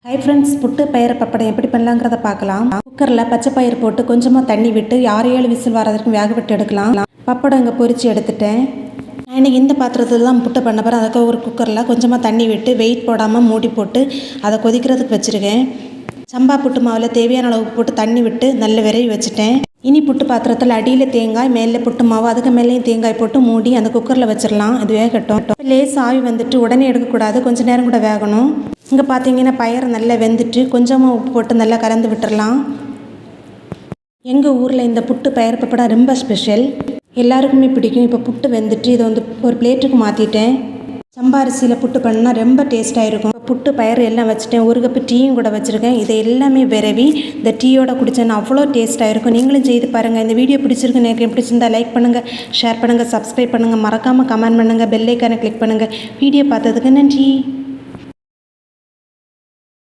Hi friends, புட்டு பயிறு பப்படம் எப்படி பண்ணலாங்கிறத பார்க்கலாம். குக்கரில் பச்சை பயிறு போட்டு கொஞ்சமாக தண்ணி விட்டு 6-7 விசில் வர வரைக்கும் வேக விட்டு எடுக்கலாம். பப்படம் இங்கே பொரித்து எடுத்துட்டேன். நான் இன்றைக்கி இந்த பாத்திரத்தில் தான் புட்டு பண்ண போகிறேன். அதுக்கு ஒரு குக்கரில் கொஞ்சமாக தண்ணி விட்டு வெயிட் போடாமல் மூடி போட்டு அதை கொதிக்கிறதுக்கு வச்சுருக்கேன். சம்பா புட்டு மாவில் தேவையான அளவுக்கு போட்டு தண்ணி விட்டு நல்ல விரைவி வச்சுட்டேன். இனி புட்டு பாத்திரத்தில் அடியில் தேங்காய், மேலே புட்டு மாவு, அதுக்கு மேலேயும் தேங்காய் போட்டு மூடி அந்த குக்கரில் வச்சிடலாம். அது வேகட்டும். லேஸ் ஆவி வந்துட்டு உடனே எடுக்கக்கூடாது, கொஞ்சம் நேரம் கூட வேகணும். இங்கே பார்த்தீங்கன்னா பயிறு நல்லா வெந்துட்டு கொஞ்சமாக உப்பு போட்டு நல்லா கலந்து விட்டுறலாம். எங்கள் ஊரில் இந்த புட்டு பயிறு பப்படம் ரொம்ப ஸ்பெஷல், எல்லாருக்குமே பிடிக்கும். இப்போ புட்டு வெந்துட்டு இதை ஒரு பிளேட்டுக்கு மாற்றிட்டேன். சம்பா அரிசியில் புட்டு பண்ணால் ரொம்ப டேஸ்ட்டாக இருக்கும். புட்டு பயிறு எல்லாம் வச்சுட்டேன். ஒரு கப்பு டீயும் கூட வச்சுருக்கேன். இதை எல்லாமே விரவி இந்த டீயோட குடித்தேன்னா அவ்வளோ டேஸ்ட்டாக இருக்கும். நீங்களும் செய்து பாருங்கள். இந்த வீடியோ பிடிச்சிருக்கு, எனக்கு பிடிச்சிருந்தா லைக் பண்ணுங்கள், ஷேர் பண்ணுங்கள், சப்ஸ்கிரைப் பண்ணுங்கள், மறக்காமல் கமெண்ட் பண்ணுங்கள், பெல் ஐக்கானை கிளிக் பண்ணுங்கள். வீடியோ பார்த்ததுக்கு நன்றி.